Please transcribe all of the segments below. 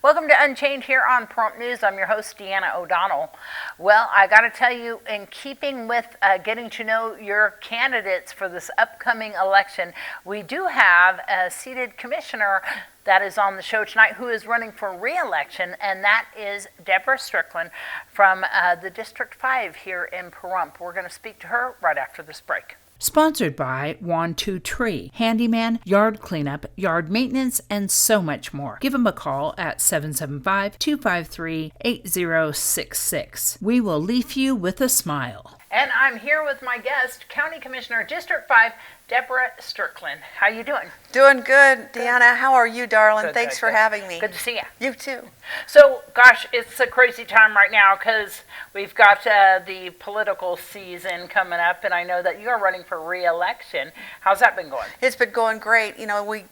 Welcome to Unchained here on Pahrump News. I'm your host, Deanna O'Donnell. Well, I got to tell you, in keeping with getting to know your candidates for this upcoming election, we do have a seated commissioner that is on the show tonight who is running for re-election, and that is Debra Strickland from the District 5 here in Pahrump. We're going to speak to her right after this break. Sponsored by 1-2 Tree, handyman, yard cleanup, yard maintenance, and so much more. Give them a call at 775-253-8066. We will leave you with a smile. And I'm here with my guest, County Commissioner, District 5, Debra Strickland. How you doing? Doing good. Deanna, how are you, darling? Thanks for having me. Good to see you. You too. So, gosh, it's a crazy time right now because we've got the political season coming up, and I know that you're running for re-election. How's that been going? It's been going great. You know, we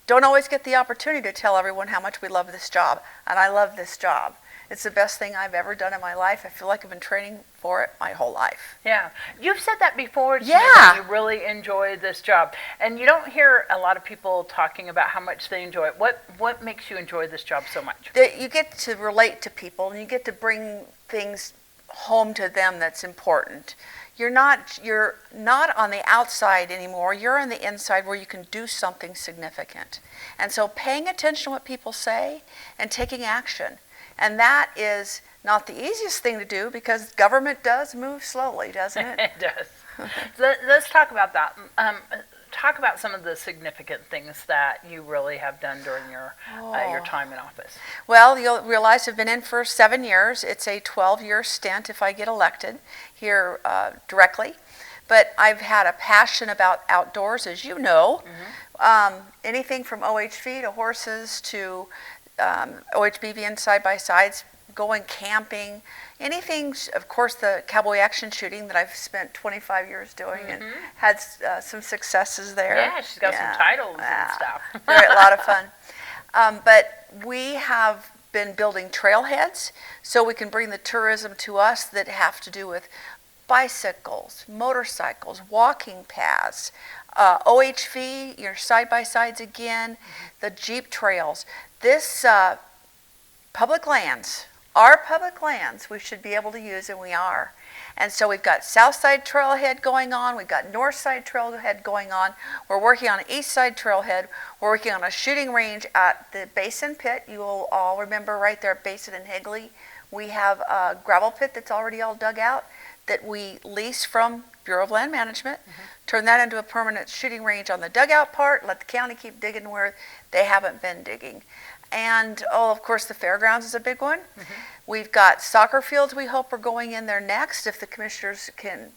don't always get the opportunity to tell everyone how much we love this job, and I love this job. It's the best thing I've ever done in my life. I feel like I've been training for it my whole life. Yeah. You've said that before. Yeah. You really enjoy this job. And you don't hear a lot of people talking about how much they enjoy it. What makes you enjoy this job so much? You get to relate to people, and you get to bring things home to them that's important. You're not on the outside anymore. You're on the inside where you can do something significant. And so paying attention to what people say and taking action. And that is not the easiest thing to do because government does move slowly, doesn't it? It does. Let's talk about that. Talk about some of the significant things that you really have done during your time in office. Well, you'll realize I've been in for 7 years. It's a 12-year stint if I get elected here directly. But I've had a passion about outdoors, as you know. Mm-hmm. Anything from OHV to horses to OHBV and side-by-sides, going camping, anything, of course, the cowboy action shooting that I've spent 25 years doing and had some successes there. Yeah, she's got some titles and stuff. They're a lot of fun. But we have been building trailheads so we can bring the tourism to us that have to do with bicycles, motorcycles, walking paths, OHV, your side-by-sides again, the Jeep trails. This public lands, our public lands, we should be able to use, and we are. And so we've got South Side Trailhead going on, we've got North Side Trailhead going on, we're working on an East Side Trailhead, we're working on a shooting range at the Basin Pit. You will all remember right there at Basin and Higley, we have a gravel pit that's already all dug out that we lease from Bureau of Land Management, turn that into a permanent shooting range on the dugout part, let the county keep digging where they haven't been digging. And, of course, the fairgrounds is a big one. We've got soccer fields we hope are going in there next if the commissioners can,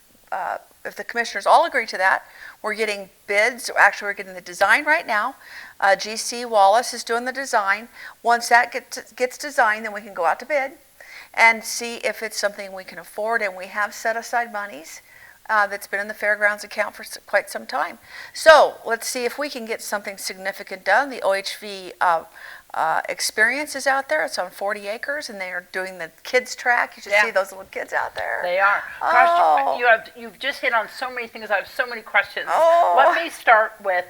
if the commissioners all agree to that. We're getting bids. Actually, we're getting the design right now. GC Wallace is doing the design. Once that gets designed, then we can go out to bid and see if it's something we can afford, and we have set aside monies that's been in the fairgrounds account for quite some time. So let's see if we can get something significant done. The OHV experience is out there. It's on 40 acres, and they are doing the kids track. You should see those little kids out there. They are. Gosh, you've just hit on so many things. I have so many questions. Let me start with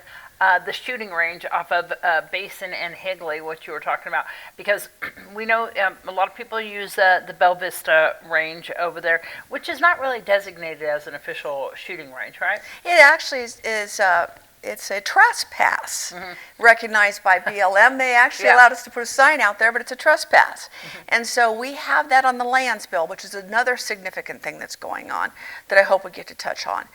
the shooting range off of Basin and Higley, what you were talking about, because we know a lot of people use the Bella Vista range over there, which is not really designated as an official shooting range, right? It actually is it's a trespass recognized by BLM. They actually allowed us to put a sign out there, but it's a trespass. And so we have that on the lands bill, which is another significant thing that's going on that I hope we get to touch on.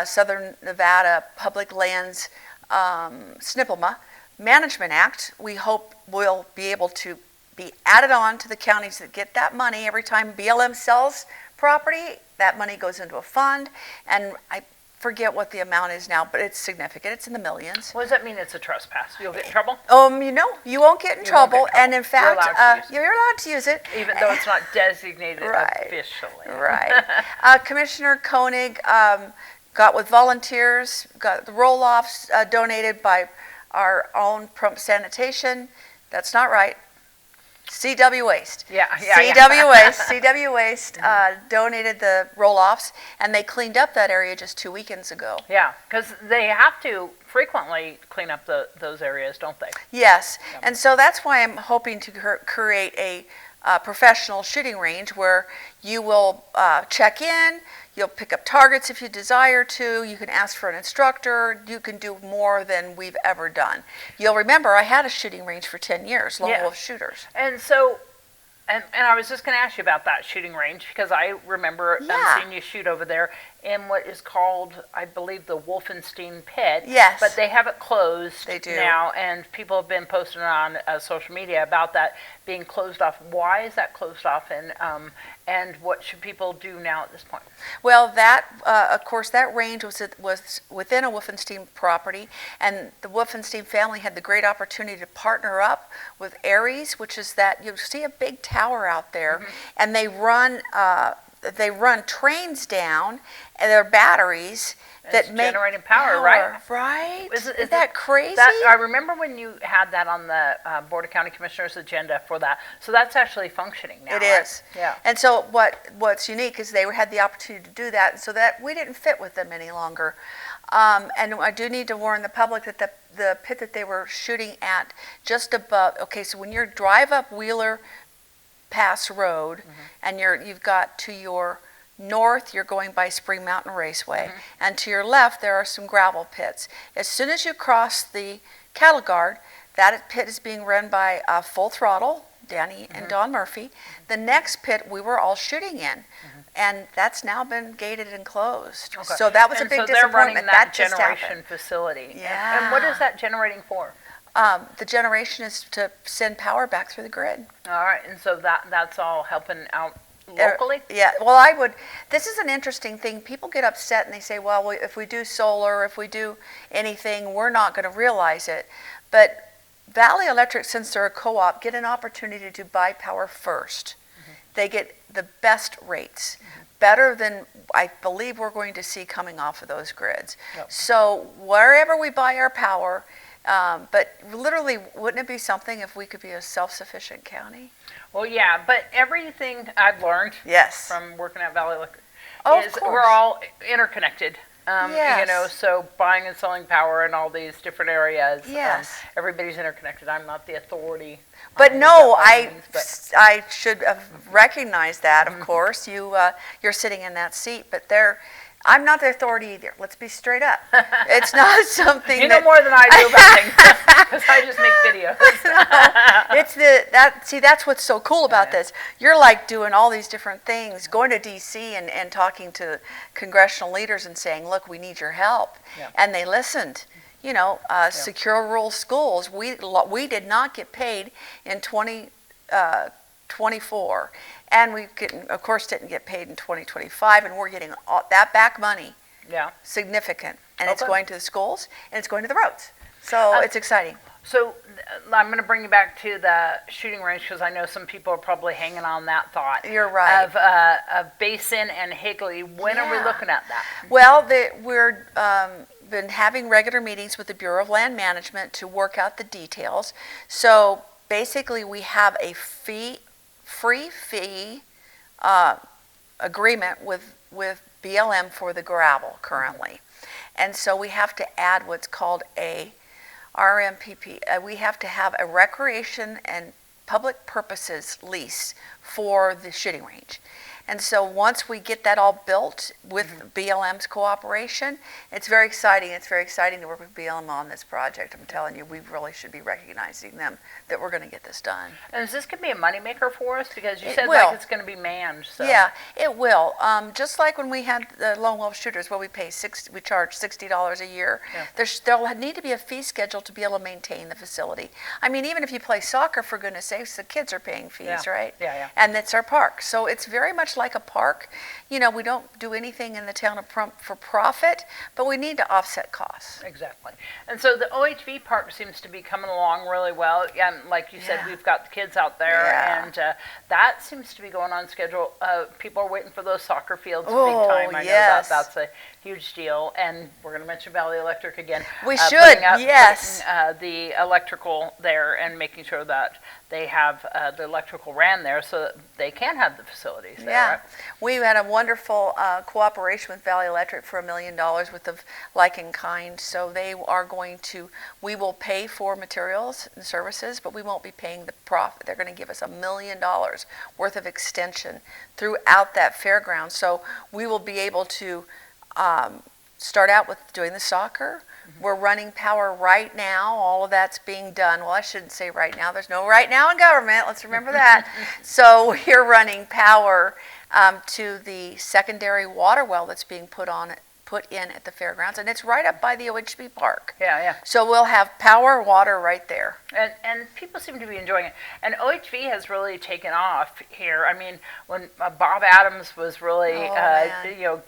Southern Nevada Public Lands SNPLMA Management Act, we hope will be able to be added on to the counties that get that money. Every time BLM sells property, that money goes into a fund, and I forget what the amount is now, but it's significant. It's in the millions. What does that mean? It's a trespass. You'll get in trouble? You won't get in trouble, and in fact, you're allowed to use it, even though it's not designated officially. Right. Commissioner Koenig got with volunteers, got the roll-offs donated by our own Pahrump Sanitation. That's not right. CW Waste. Yeah. CW Waste donated the roll-offs, and they cleaned up that area just 2 weekends ago. Yeah, because they have to frequently clean up those areas, don't they? Yes, Yeah. and so that's why I'm hoping to create a professional shooting range where you will check in, you'll pick up targets if you desire to, you can ask for an instructor, you can do more than we've ever done. You'll remember I had a shooting range for 10 years, Lone Wolf Shooters. And so, and I was just going to ask you about that shooting range, because I remember seeing you shoot over there in what is called, I believe, the Wolfenstein Pit. Yes. But they have it closed now, and people have been posting on social media about that being closed off. Why is that closed off, and what should people do now at this point? Well, that, of course, that range was within a Wolfenstein property, and the Wolfenstein family had the great opportunity to partner up with Ares, which is that you see a big tower out there, and they run trains down, and they're batteries that make generating power, right? Right? Is that crazy? I remember when you had that on the Board of County Commissioners agenda for that. So that's actually functioning now. It is. Yeah. And so what's unique is they had the opportunity to do that, so that we didn't fit with them any longer. And I do need to warn the public that the pit that they were shooting at just above. Okay, so when you drive up Wheeler Pass Road, and you've got to your north, you're going by Spring Mountain Raceway, and to your left there are some gravel pits. As soon as you cross the cattle guard, that pit is being run by Full Throttle, Danny and Don Murphy. The next pit we were all shooting in, and that's now been gated and closed. Okay. So that was a big disappointment. So they're running that just generation happened. facility. Yeah. And what is that generating for? The generation is to send power back through the grid. All right, and so that's all helping out locally? Yeah, well, this is an interesting thing. People get upset and they say, well, if we do solar, if we do anything, we're not going to realize it. But Valley Electric, since they're a co-op, get an opportunity to buy power first. They get the best rates, better than I believe we're going to see coming off of those grids. Yep. So wherever we buy our power, but literally, wouldn't it be something if we could be a self-sufficient county? Well, yeah, but everything I've learned from working at Valley Electric is we're all interconnected. So buying and selling power in all these different areas. Everybody's interconnected. I'm not the authority. But no, I should have recognized that. Of course, you're sitting in that seat, but I'm not the authority either. Let's be straight up. It's not something you know more than I do about things, because I just make videos. No, that's what's so cool about this. You're like doing all these different things, going to D.C. and talking to congressional leaders and saying, look, we need your help. And they listened. Secure rural schools. We did not get paid in 2024. And we, of course, didn't get paid in 2025, and we're getting all that back money. Yeah. Significant. And it's going to the schools, and it's going to the roads. So it's exciting. So I'm going to bring you back to the shooting range, because I know some people are probably hanging on that thought. You're right. Of Basin and Higley. When are we looking at that? Well, we're been having regular meetings with the Bureau of Land Management to work out the details. So basically, we have a free fee agreement with BLM for the gravel currently. And so we have to add what's called a RMPP. We have to have a recreation and public purposes lease for the shooting range. And so once we get that all built with BLM's cooperation, it's very exciting. It's very exciting to work with BLM on this project. I'm telling you, we really should be recognizing them that we're going to get this done. And is this going to be a moneymaker for us? Because you said like it's going to be manned. So. Yeah, it will. Just like when we had the Lone Wolf Shooters, where we charge $60 a year. Yeah. There'll need to be a fee schedule to be able to maintain the facility. I mean, even if you play soccer, for goodness sakes, the kids are paying fees, right? Yeah. And it's our park. So it's very much like a park. We don't do anything in the town of Pahrump for profit, but we need to offset costs. Exactly. And so the OHV park seems to be coming along really well. And like you said, we've got the kids out there, and that seems to be going on schedule. People are waiting for those soccer fields big time. I know that's a huge deal. And we're going to mention Valley Electric again. We should, yes. Putting, the electrical there and making sure that they have the electrical ran there so that they can have the facilities there. Yeah. Right? We had a wonderful cooperation with Valley Electric for $1 million worth of like in kind. So they are going to, we will pay for materials and services, but we won't be paying the profit. They're going to give us $1 million worth of extension throughout that fairground. So we will be able to start out with doing the soccer. We're running power right now. All of that's being done. Well, I shouldn't say right now. There's no right now in government. Let's remember that. So we're running power to the secondary water well that's being put in at the fairgrounds, and it's right up by the OHB park. Yeah. So we'll have power, water right there. And people seem to be enjoying it. And OHV has really taken off here. I mean, when Bob Adams was really,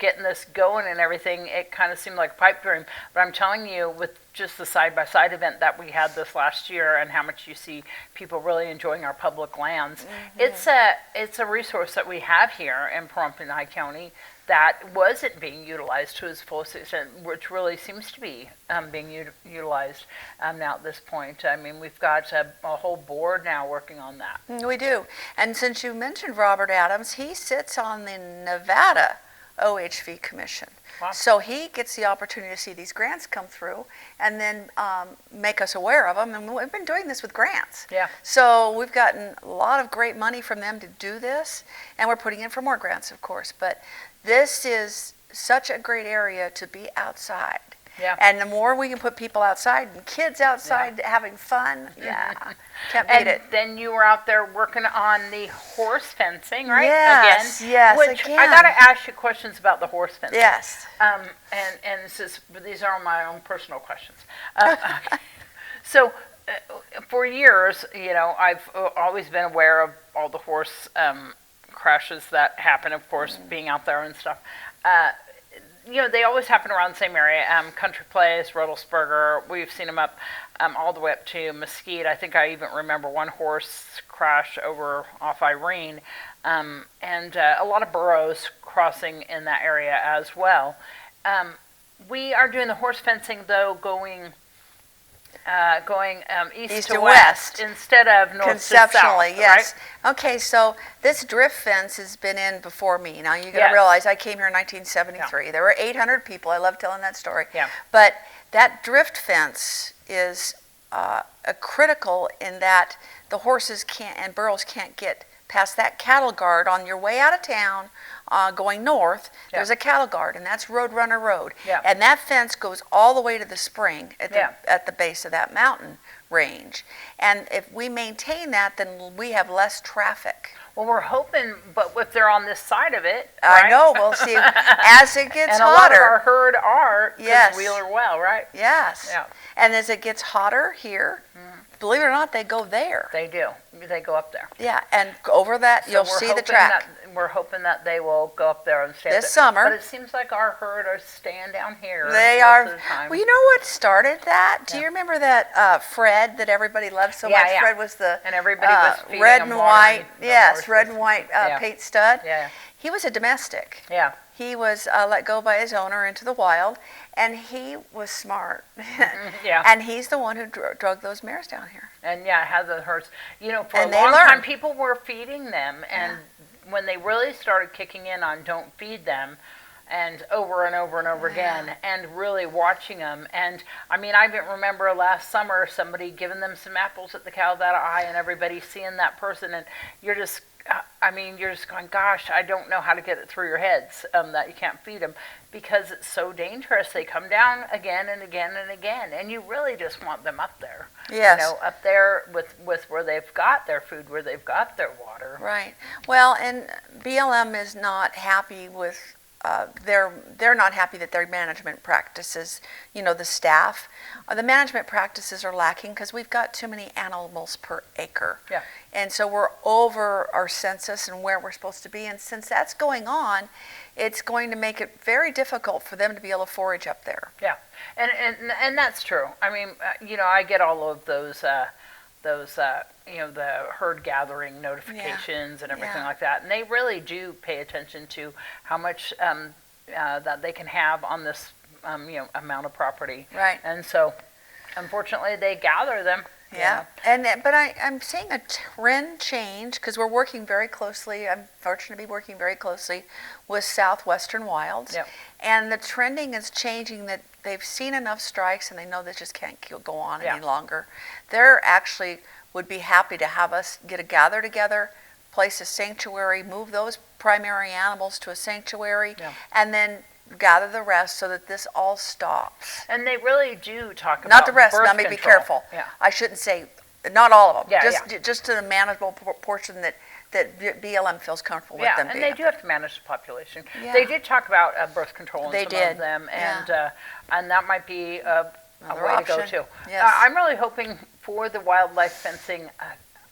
getting this going and everything, it kind of seemed like a pipe dream. But I'm telling you, with just the side-by-side event that we had this last year and how much you see people really enjoying our public lands, it's a resource that we have here in Pahrump and Nye County that wasn't being utilized to its fullest extent, which really seems to be being utilized now at this point. I mean, we've got a whole board now working on that. We do. And since you mentioned Robert Adams, he sits on the Nevada OHV Commission. Wow. So he gets the opportunity to see these grants come through and then make us aware of them. And we've been doing this with grants. Yeah. So we've gotten a lot of great money from them to do this, and we're putting in for more grants, of course. But this is such a great area to be outside. Yeah. And the more we can put people outside and kids outside having fun, can't beat And it. then you were out there working on the horse fencing, right? Yes, again. yes, Which again. I got to ask you questions about the horse fencing. Yes. And these are my own personal questions. So, for years, I've always been aware of all the horse crashes that happen. Of course, being out there and stuff. They always happen around the same area. Country Place, Rudelsburger. We've seen them up all the way up to Mesquite. I think I even remember one horse crash off Irene, and a lot of burros crossing in that area as well. We are doing the horse fencing though, going east to west instead of north to south. Conceptually, yes. Right? Okay, so this drift fence has been in before me. Now you got to realize I came here in 1973. There were 800 people. I love telling that story. Yeah. But that drift fence is critical in that the horses and burros can't get past that cattle guard on your way out of town. Going north, there's a cattle guard, and that's Roadrunner Road. Yeah. And that fence goes all the way to the spring at the base of that mountain range. And if we maintain that, then we have less traffic. Well, we're hoping, but if they're on this side of it, I right? know. We'll see as it gets and hotter. And a lot of our herd are Yes. Wheeler Well, right? Yes. Yeah. And as it gets hotter here, believe it or not, they go there. They do. They go up there. Yeah, and over that, you'll see the track. We're hoping that they will go up there and stay this up there. summer. But it seems like our herd are staying down here. They most are. Of the time. Well, you know what started that? Do you remember that Fred that everybody loved so much? Yeah. Fred was the and everybody was feeding red them and water white. and Yes, red and white paint stud. Yeah. He was a domestic. Yeah. He was let go by his owner into the wild, and he was smart. Yeah. And he's the one who drug those mares down here. And had the herds. For and a long learned. time, people were feeding them, and when they really started kicking in on don't feed them, and over and over and over again, and really watching them. And I mean, I even remember last summer somebody giving them some apples at the cow that eye, and everybody seeing that person, and you're just going, gosh, I don't know how to get it through your heads that you can't feed them because it's so dangerous. They come down again and again and again, and you really just want them up there. Yes. Up there with where they've got their food, where they've got their water. Right. Well, and BLM is not happy with they're not happy that their management practices, the staff, the management practices are lacking because we've got too many animals per acre. Yeah. And so we're over our census and where we're supposed to be. And since that's going on, it's going to make it very difficult for them to be able to forage up there. Yeah. And that's true. I mean, I get all of those the herd gathering notifications and everything like that. And they really do pay attention to how much that they can have on this amount of property. Right. And so, unfortunately, they gather them. Yeah, but I'm seeing a trend change because we're working very closely. I'm fortunate to be working very closely with Southwestern Wilds, Yep. and the trending is changing. That they've seen enough strikes and they know this just can't go on Yeah. any longer. They're actually would be happy to have us get a gather together, place a sanctuary, move those primary animals to a sanctuary, Yeah. and then gather the rest so that this all stops. And they really do talk about Not the rest. birth Now, maybe be control. careful. Yeah. I shouldn't say not all of them. Yeah, Just to the manageable portion that BLM feels comfortable with them and being. they do have to manage the population. Yeah. They did talk about birth control in They some did. of them, Yeah. and that might be a Another way to go option. too. Yes. I'm really hoping for the wildlife fencing.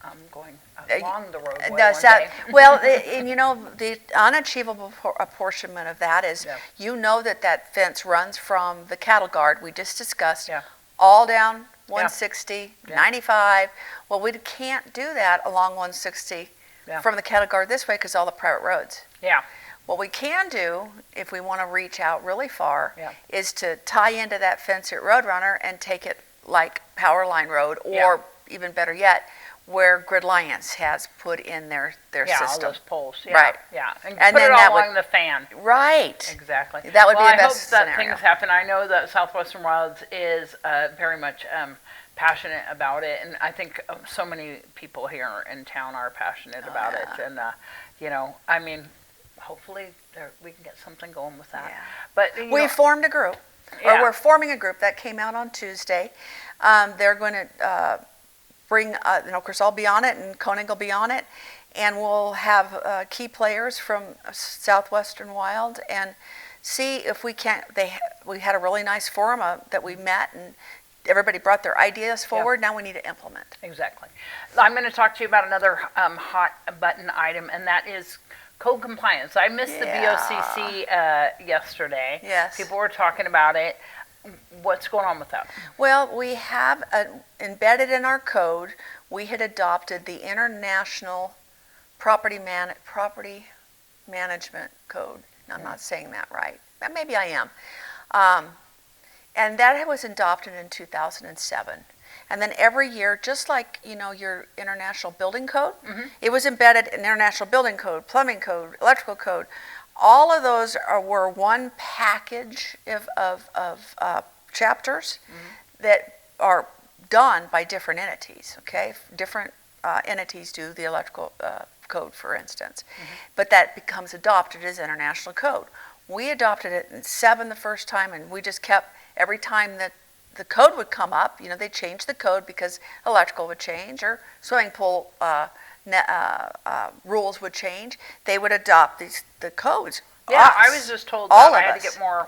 I'm going along the roadway Does one that, day. well, and the unachievable apportionment of that is, Yeah. that fence runs from the cattle guard we just discussed, Yeah. all down 160, Yeah. 95. Well, we can't do that along 160 Yeah. from the cattle guard this way because all the private roads. Yeah. What we can do, if we want to reach out really far, Yeah. is to tie into that fence at Roadrunner and take it like Power Line Road, or Yeah. even better yet, where Grid Alliance has put in their Yeah, all system. those poles. Yeah, Right. Yeah, and And put then it all that would- along the fan. Right. Exactly. That would be the I best hope that scenario. things happen. I know that Southwestern Wilds is very much passionate about it, and I think so many people here in town are passionate about it. And I mean, hopefully we can get something going with that. Yeah. But We formed a group, or Yeah. we're forming a group that came out on Tuesday. They're going to bring, of course, I'll be on it, and Koenig will be on it, and we'll have key players from Southwestern Wild and see if we can't. We had a really nice forum that we met, and everybody brought their ideas forward. Now we need to implement. Exactly. I'm going to talk to you about another hot button item, and that is code compliance. I missed the Yeah. BOCC yesterday. Yes. People were talking about it. What's going on with that? Well, we have embedded in our code, we had adopted the International Property Management Code. I'm not saying that right. Maybe I am. And that was adopted in 2007. And then every year, just like your International Building Code, it was embedded in International Building Code, Plumbing Code, Electrical Code. All of those were one package of chapters that are done by different entities. Okay, different entities do the electrical code, for instance, but that becomes adopted as international code. We adopted it in 7 the first time, and we just kept every time that the code would come up. They changed the code because electrical would change or swimming pool rules would change. They would adopt the codes. Yeah, I was just told all that I of had us. to get more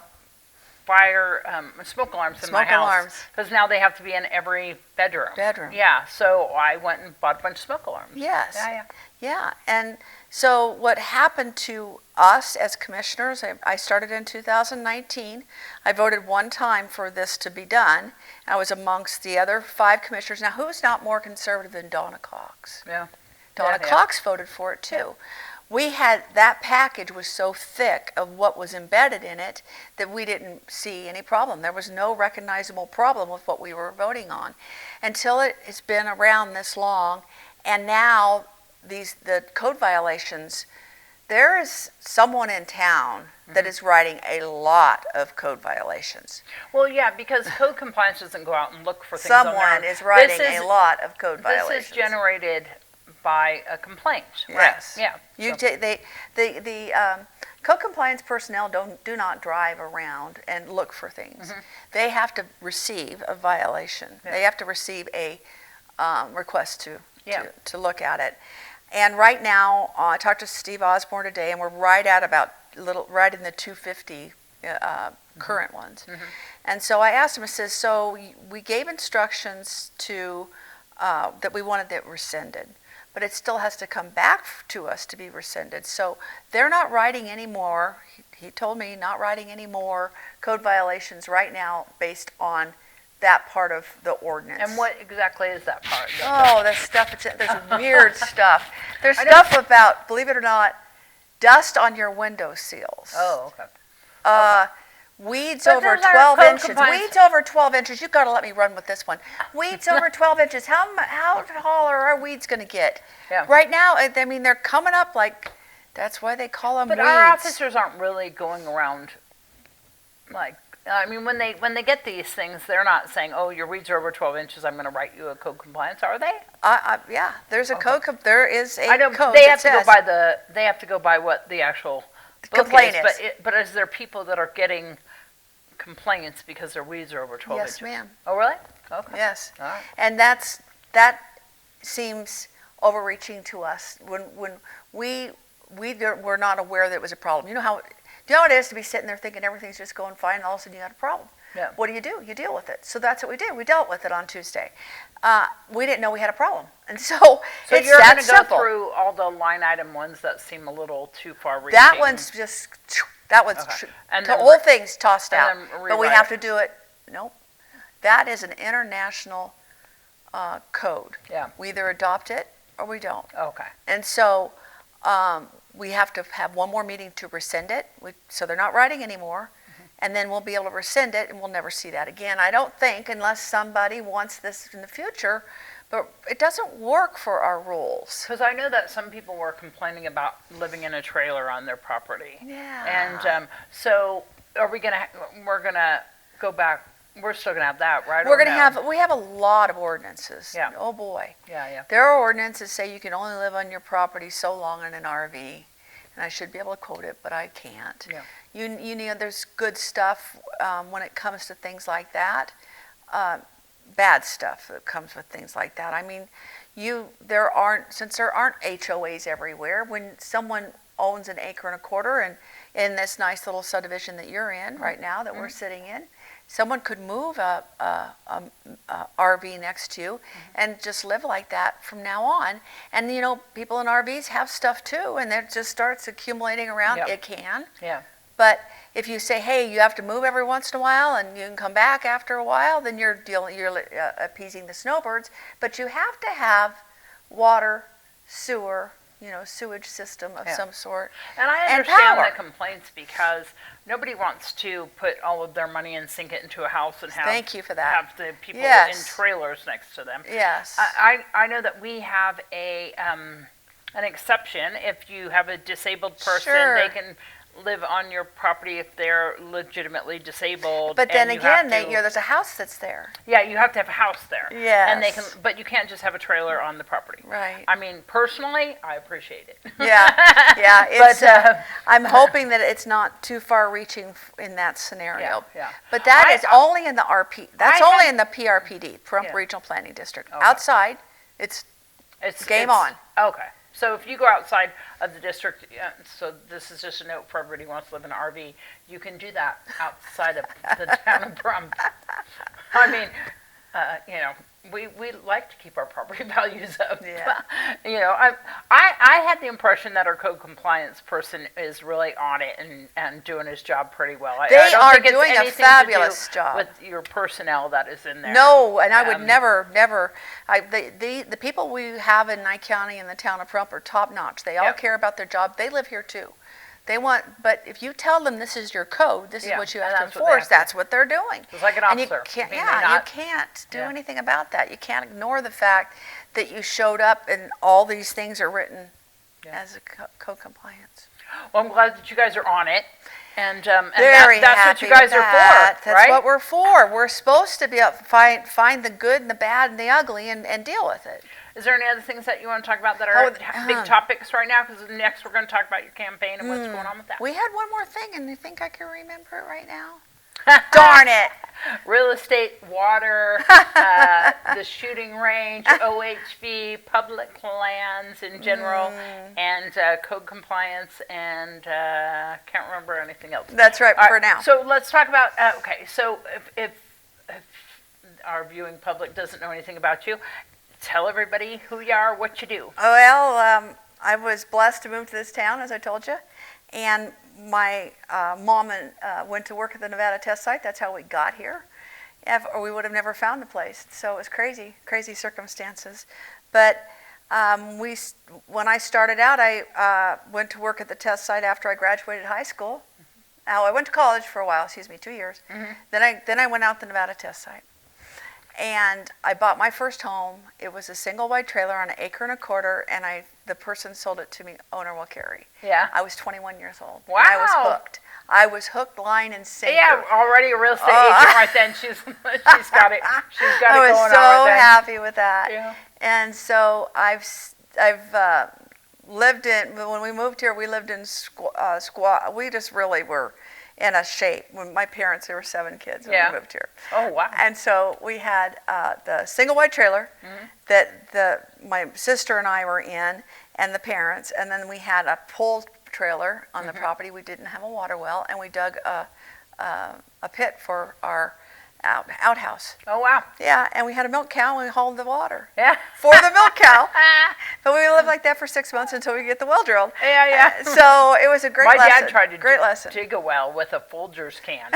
fire smoke alarms in my Smoke house alarms. because now they have to be in every bedroom. Yeah, so I went and bought a bunch of smoke alarms. Yes. Yeah. Yeah, and so what happened to us as commissioners, I started in 2019. I voted one time for this to be done. I was amongst the other 5 commissioners. Now, who's not more conservative than Donna Cox? Yeah. Donna Cox voted for it too. We had, that package was so thick of what was embedded in it that we didn't see any problem. There was no recognizable problem with what we were voting on until it has been around this long, and now the code violations. There is someone in town that is writing a lot of code violations. Well, yeah, because code compliance doesn't go out and look for things on their Someone own. is writing a lot of code violations. This is generated by a complaint, Yes. right? Yeah. The code compliance personnel do not drive around and look for things. They have to receive a violation. Yeah. They have to receive a request to look at it. And right now, I talked to Steve Osborne today, and we're right at right in the 250 current ones. And so I asked him, I says, so we gave instructions to that we wanted it rescinded, but it still has to come back to us to be rescinded. So they're not writing any more. He told me not writing any more code violations right now based on that part of the ordinance. And what exactly is that part? Oh, there's stuff. There's weird stuff. There's stuff about, believe it or not, dust on your window seals. Oh, okay. Weeds But over those are 12 code inches. compliance. Weeds over 12 inches. You've got to let me run with this one. Weeds over 12 inches. How tall are our weeds going to get? Yeah. Right now, I mean, they're coming up like, that's why they call them But weeds. our officers aren't really going around like, I mean, when they get these things, they're not saying, "Oh, your weeds are over 12 inches. I'm going to write you a code compliance," are they? Yeah, there's a code. There is a I know code they that have to go by what the actual book complaint is. is. But is there people that are getting complaints because their weeds are over 12 Yes, inches? ma'am. Oh, really? Okay. Yes. All right. And that seems overreaching to us when we're not aware that it was a problem. You know how it is to be sitting there thinking everything's just going fine, and all of a sudden you got a problem. Yeah. What do? You deal with it. So that's what we did. We dealt with it on Tuesday. We didn't know we had a problem, and so it's you're that going to go simple. through all the line item ones that seem a little too far reaching. That one's Okay. And the then whole thing's tossed out. then But we rewrite have it. to do it. Nope. That is an international code. Yeah. We either adopt it or we don't. Okay. And so we have to have one more meeting to rescind it. So they're not writing anymore. And then we'll be able to rescind it, and we'll never see that again. I don't think, unless somebody wants this in the future, but it doesn't work for our rules. Because I know that some people were complaining about living in a trailer on their property. Yeah. And so we're going to go back. We're still going to have that, right? We're Or going to no? we have a lot of ordinances. Yeah. Oh boy. Yeah. There are ordinances that say you can only live on your property so long in an RV. And I should be able to quote it, but I can't. Yeah. You know, there's good stuff when it comes to things like that. Bad stuff that comes with things like that. I mean, since there aren't HOAs everywhere, when someone owns an acre and a quarter and in this nice little subdivision that you're in right now that we're sitting in, someone could move a RV next to you and just live like that from now on. And you know, people in RVs have stuff too, and it just starts accumulating around. Yep. It can. Yeah. But if you say, hey, you have to move every once in a while and you can come back after a while, then you're appeasing the snowbirds. But you have to have water, sewer, sewage system of some sort. And I And understand power. the complaints because nobody wants to put all of their money and sink it into a house and have Thank you for that. have the people Yes. in trailers next to them. Yes. I know that we have an exception. If you have a disabled person, Sure. they can live on your property if they're legitimately disabled. But then and you have again, to- there's a house that's there. yeah, you have to have a house there. Yes. And but you can't just have a trailer on the property. Right. I mean, personally, I appreciate it. Yeah. It's, But, I'm hoping that it's not too far reaching in that scenario. Yeah. But that is only in the RP. That's I only had- in the PRPD, Pahrump Yeah. Regional Planning District. Okay. Outside, it's game on. Okay. So if you go outside of the district, so this is just a note for everybody who wants to live in an RV, you can do that outside of the town of Pahrump. I mean, we like to keep our property values up. Yeah. I had the impression that our code compliance person is really on it and doing his job pretty well. I They don't are think it's doing a anything to do fabulous job. with your personnel that is in there. No, and I would never. The people we have in Nye County and the town of Pahrump are top notch. They all Yep. care about their job. They live here too. But if you tell them this is your code, this is Yeah, what you and have to that's what they enforce, have to- that's what they're doing. It's like an And you officer. can't, I mean, they're not- you can't do Yeah. anything about that. You can't ignore the fact that you showed up and all these things are written as a code compliance. Well, I'm glad that you guys are on it. And Very that's happy what you guys with are that. for, That's right? what we're for. We're supposed to be find the good and the bad and the ugly and deal with it. Is there any other things that you want to talk about that are big topics right now? Because next we're going to talk about your campaign and what's going on with that. We had one more thing, and I think I can remember it right now. Darn it! Real estate, water, the shooting range, OHV, public lands in general, and code compliance, and can't remember anything else. That's right All for now. So let's talk about, okay, so if our viewing public doesn't know anything about you, tell everybody who you are, what you do. Well, I was blessed to move to this town, as I told you, and my mom went to work at the Nevada test site. That's how we got here, or we would have never found the place. So it was crazy circumstances. But when I started out, I went to work at the test site after I graduated high school, I went to college for a while, 2 years. Then I went out the Nevada test site. And I bought my first home. It was a single wide trailer on 1.25 acres, and the person sold it to me, owner will carry. Yeah. I was 21 years old. Wow. And I was hooked. I was hooked, line, and sinker. Yeah, already a real estate agent right then. She's got it. She's got it going on right then. I was so happy with that. Yeah. And so I've lived in, when we moved here, we lived in squat. We just really were in a shape. When my parents, there were 7 kids when we moved here. Oh, wow. And so we had the single wide trailer that my sister and I were in, and the parents, and then we had a pull trailer on the property. We didn't have a water well, and we dug a pit for our outhouse. Oh, wow. Yeah, and we had a milk cow, and we hauled the water. Yeah. For the milk cow. But we lived like that for 6 months until we get the well drilled. Yeah. So it was a great lesson. My dad tried to dig a well with a Folgers can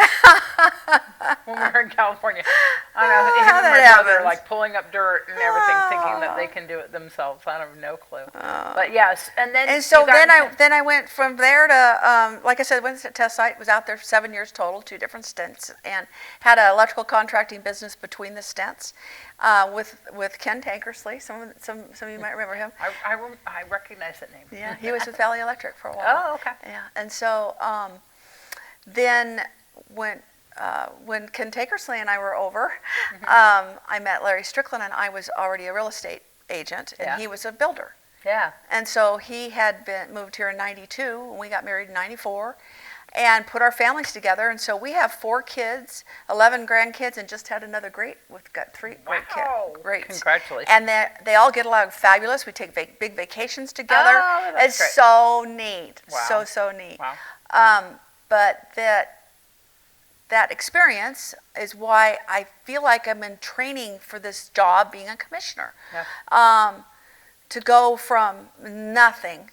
when we were in California. I know, him and my brother like pulling up dirt and everything, thinking that they can do it themselves. I have no clue. But yes, and so then I went from there to like I said, went to the test site. Was out there for 7 years total, 2 different stints, and had an electrical contracting business between the stints with Ken Tankersley. Some of you might remember him. I recognize that name. Yeah, he was with Valley Electric for a while. Oh, okay. Yeah, and so then when Ken Tankersley and I were over, I met Larry Strickland, and I was already a real estate agent, and he was a builder. Yeah. And so he had moved here in '92, and we got married in '94. And put our families together, and so we have 4 kids, 11 grandkids, and just had another we've got 3 great kids. Great. Congratulations. And they all get along fabulous. We take big vacations together. Oh, that's it's great. So neat. Wow. So neat. Wow. But that experience is why I feel like I'm in training for this job, being a commissioner. Yeah. To go from nothing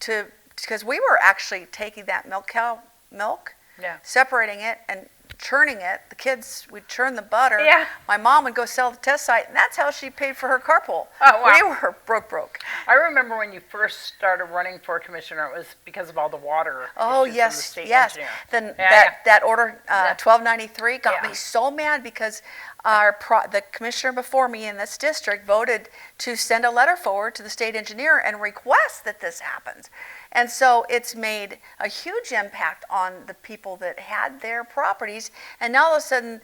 to, because we were actually taking that milk, separating it and churning it. The kids, we'd churn the butter. Yeah. My mom would go sell the test site, and that's how she paid for her carpool. Oh, wow. We were broke. I remember when you first started running for commissioner, it was because of all the water. Oh, issues yes, from the state yes. engineer. Then Yeah, that order 1293 got Yeah. me so mad because the commissioner before me in this district voted to send a letter forward to the state engineer and request that this happens. And so it's made a huge impact on the people that had their properties. And now all of a sudden,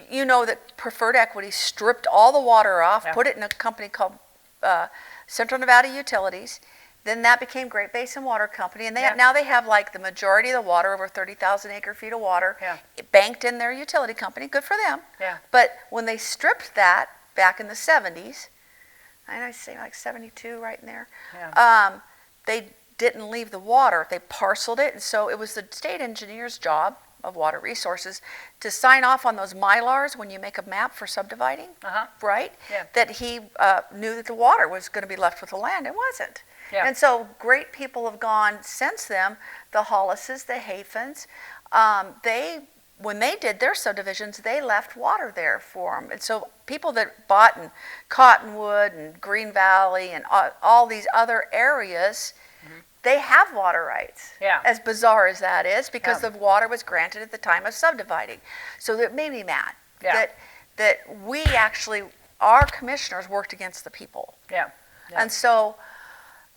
you know that Preferred Equity stripped all the water off, put it in a company called Central Nevada Utilities. Then that became Great Basin Water Company. And now they have like the majority of the water, over 30,000 acre feet of water, banked in their utility company. Good for them. Yeah. But when they stripped that back in the 70s, I say like 72 right in there, they didn't leave the water. They parceled it, and so it was the state engineer's job of water resources to sign off on those Mylars when you make a map for subdividing, right? Yeah. That he knew that the water was going to be left with the land. It wasn't. Yeah. And so great people have gone since them, the Hollises, the Hafens, when they did their subdivisions, they left water there for them. And so people that bought in Cottonwood and Green Valley and all these other areas, they have water rights. Yeah. As bizarre as that is, because the water was granted at the time of subdividing. So that made me mad. Yeah. That we actually, our commissioners worked against the people. Yeah. And so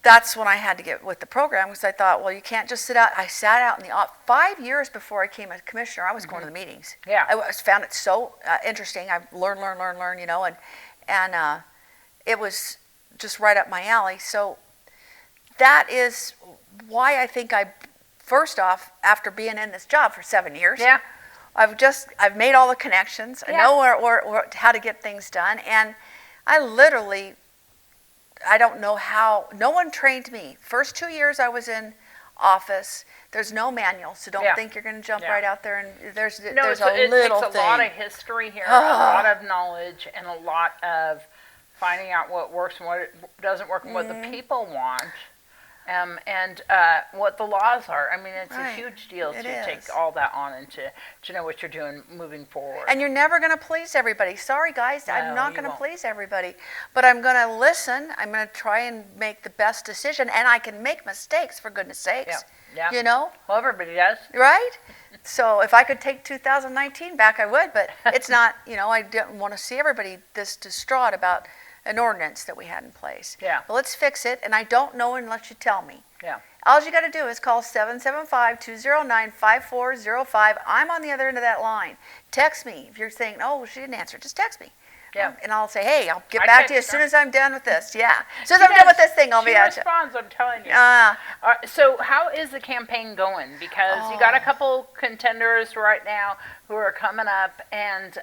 that's when I had to get with the program, because I thought, well, you can't just sit out. I sat out in the 5 years before I became a commissioner. I was going to the meetings. Yeah. I found it so interesting. I learn, you know, and it was just right up my alley. So that is why I think first off, after being in this job for 7 years, I've made all the connections. I know how to get things done, and I don't know how. No one trained me. First 2 years I was in office, there's no manual, so don't think you're going to jump right out there and there's a little thing. It takes a lot of history here, a lot of knowledge, and a lot of finding out what works and what doesn't work and what the people want. and what the laws are. I mean, it's a Right. huge deal It to take is. all that on and to know what you're doing moving forward. And you're never going to please everybody. Sorry, guys, I'm No, not you going to won't. please everybody. But I'm going to listen. I'm going to try and make the best decision. And I can make mistakes, for goodness sakes. Yeah. You know? Well, everybody does. Right? So if I could take 2019 back, I would. But it's not, I didn't want to see everybody this distraught about an ordinance that we had in place. Yeah. But let's fix it. And I don't know unless you tell me. Yeah. All you got to do is call 775-209-5405. I'm on the other end of that line. Text me. If you're saying, oh, she didn't answer, just text me. Yeah. And I'll say, hey, I'll get I back to you as text soon her. as I'm done with this. Yeah. As soon as I'm done with this thing, I'll be at She you. responds, I'm telling you. Uh, So how is the campaign going? Because you got a couple contenders right now who are coming up, and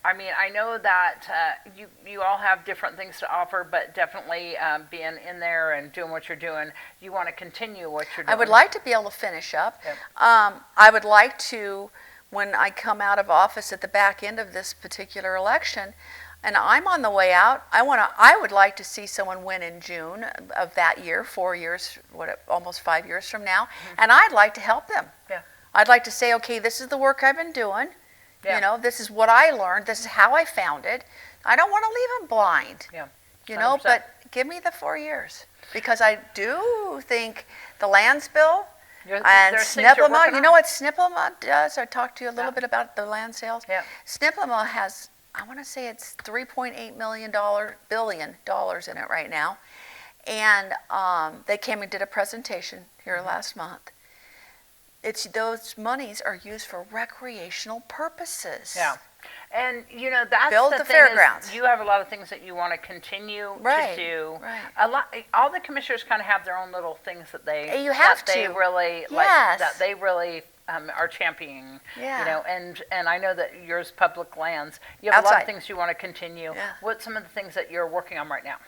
I mean, I know that you all have different things to offer, but definitely being in there and doing what you're doing, you want to continue what you're doing. I would like to be able to finish up. Yep. I would like to, when I come out of office at the back end of this particular election, and I'm on the way out, I would like to see someone win in June of that year, 4 years, almost 5 years from now, and I'd like to help them. Yeah. I'd like to say, okay, this is the work I've been doing. Yeah. This is what I learned. This is how I found it. I don't want to leave them blind. Yeah. 100%. But give me the 4 years. Because I do think the lands bill and there's things you're SNPLMA, working you on. know what SNPLMA does? I talked to you a little Yeah. bit about the land sales. Yeah. SNPLMA has, I want to say it's $3.8 billion in it right now. And they came and did a presentation here last month. Those monies are used for recreational purposes. Yeah. And that's Build the the thing fairgrounds. is you have a lot of things that you want to continue Right, to do. right. All the commissioners kind of have their own little things that they You have that they to. really Yes. that they really are championing. Yeah. And I know that yours public lands. You have a lot Outside. of things you want to continue. Yeah. What's some of the things that you're working on right now?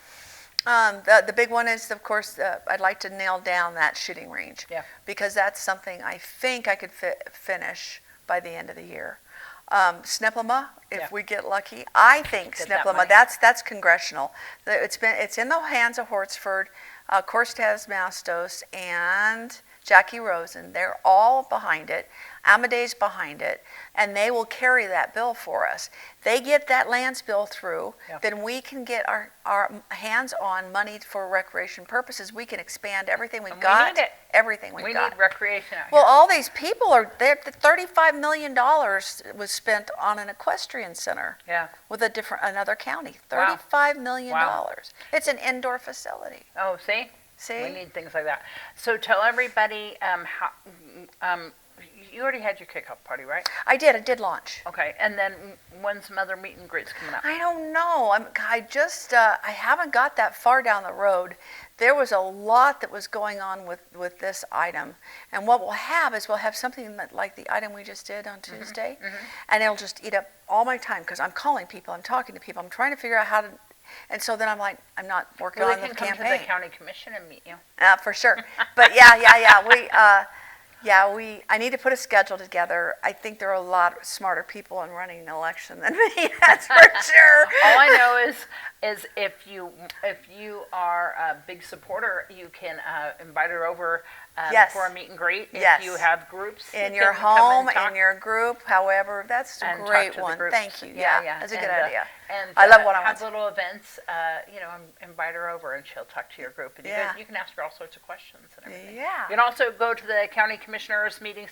The big one is, of course, I'd like to nail down that shooting range. Yeah. Because that's something I think I could finish by the end of the year. SNPLMA, if Yeah. we get lucky, I think Get that SNPLMA. money. That's congressional. It's in the hands of Hortsford, Cortez Mastos, and Jackie Rosen. They're all behind it. Amadei's behind it, and they will carry that bill for us. They get that lands bill through, Yeah. then we can get our hands on money for recreation purposes. We can expand everything we've And we got. need it. Everything we've We got. need recreation out Well, here. all these people $35 million was spent on an equestrian center Yeah. with another county. Wow. $35 million. Wow. It's an indoor facility. Oh, see? See? We need things like that. So tell everybody how. You already had your kickoff party, right? I did launch. Okay, and then when's some other meet and greets coming up? I don't know. I haven't got that far down the road. There was a lot that was going on with this item. And what we'll have something like the item we just did on Tuesday. And it'll just eat up all my time because I'm calling people, I'm talking to people, I'm trying to figure out how to. And so then I'm like, I'm not working Well, on they the can come campaign. to the county commission and meet you. For sure. But I need to put a schedule together. I think there are a lot smarter people in running an election than me. That's for sure. All I know is if you are a big supporter, you can invite her over Yes. for a meet and greet. Yes. If you have groups In you your can come home, and talk in your group, however, that's a and talk great to the one. groups. Thank you. Yeah, that's a good And, idea. And I love one-on-ones. have little events. Invite her over and she'll talk to your group. And Yeah. you can ask her all sorts of questions and everything. Yeah. You can also go to the county commissioners meetings.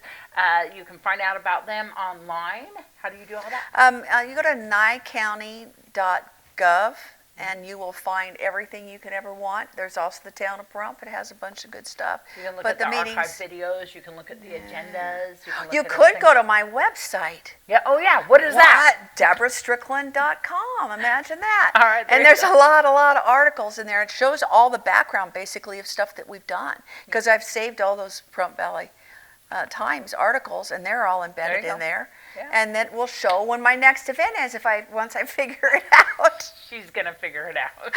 You can find out about them online. How do you do all that? You go to nyecounty.gov and you will find everything you could ever want. There's also the town of Pahrump. It has a bunch of good stuff. You can look But at the meetings, archive videos. You can look at the agendas. you at could everything. go to my website. Yeah. Oh, yeah. What is that? DebraStrickland.com. Imagine that. All right, there And you there's go. a lot of articles in there. It shows all the background, basically, of stuff that we've done. Because I've saved all those Pahrump Valley Times articles, and they're all embedded you go. in there. Yeah. And that will show when my next event is once I figure it out. She's going to figure it out.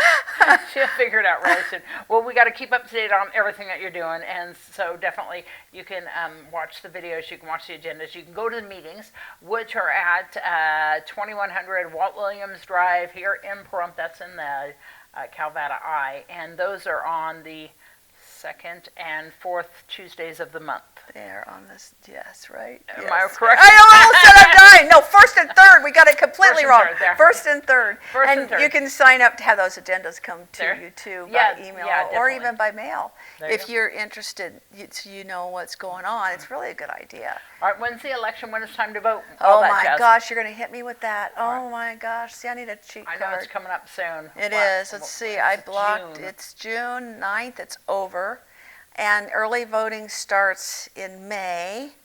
She'll figure it out really soon. Well, we got to keep up to date on everything that you're doing. And so definitely you can watch the videos. You can watch the agendas. You can go to the meetings, which are at 2100 Walt Williams Drive here in Pahrump. That's in the Calvada I. And those are on the second and fourth Tuesdays of the month. They're on this, yes, right? Am Yes. I correct? I almost said I'm dying. No, first and third. We got it completely First and wrong. third, there. First and third. First and third. You can sign up to have those agendas come to There. you too Yeah, by email yeah, or definitely. even by mail. There you If go. you're interested, so you know what's going on. It's really a good idea. All right, when's the election? When it's time to vote? Oh All that my jazz. gosh, you're going to hit me with that. All Oh my gosh. See, I need a cheat I card. know it's coming up soon. It What? is. Let's see. I blocked. June. It's June 9th. It's over. And early voting starts in May.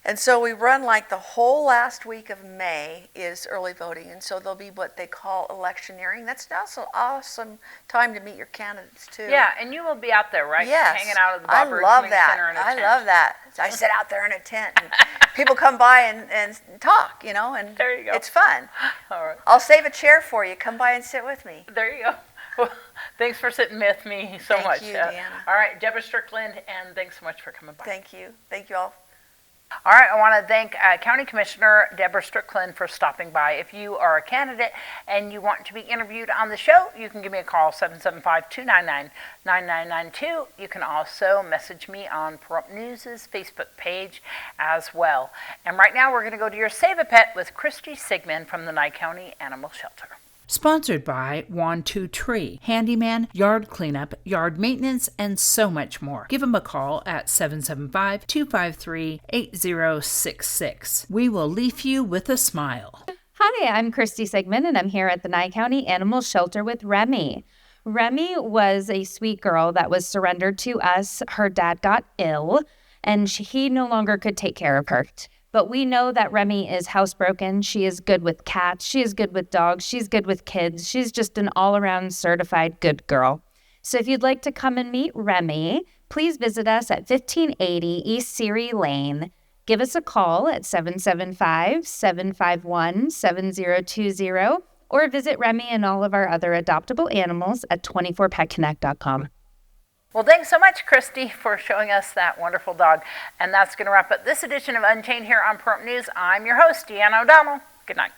And so we run like the whole last week of May is early voting. And so there'll be what they call electioneering. That's also awesome time to meet your candidates too. Yeah, and you will be out there, right? Yes. Hanging out at the I Bob love Community that. Center in a I tent. love that. So I sit out there in a tent and people come by and talk, and There you go. it's fun. All right. I'll save a chair for you. Come by and sit with me. There you go. Well, thanks for sitting with me so Thank much. you, Deanna. All right, Debra Strickland, and thanks so much for coming by. Thank you. Thank you all. All right, I want to thank County Commissioner Debra Strickland for stopping by. If you are a candidate and you want to be interviewed on the show, you can give me a call, 775-299-9992. You can also message me on Pahrump News' Facebook page as well. And right now we're going to go to your Save a Pet with Christy Sigmund from the Nye County Animal Shelter. Sponsored by 1-2-Tree, handyman, yard cleanup, yard maintenance, and so much more. Give them a call at 775-253-8066. We will leave you with a smile. Hi, I'm Christy Sigmund, and I'm here at the Nye County Animal Shelter with Remy. Remy was a sweet girl that was surrendered to us. Her dad got ill, and he no longer could take care of her. But we know that Remy is housebroken. She is good with cats. She is good with dogs. She's good with kids. She's just an all-around certified good girl. So if you'd like to come and meet Remy, please visit us at 1580 East Seary Lane. Give us a call at 775-751-7020 or visit Remy and all of our other adoptable animals at 24petconnect.com. Well, thanks so much, Christy, for showing us that wonderful dog. And that's going to wrap up this edition of Unchained here on Pahrump News. I'm your host, Deanna O'Donnell. Good night.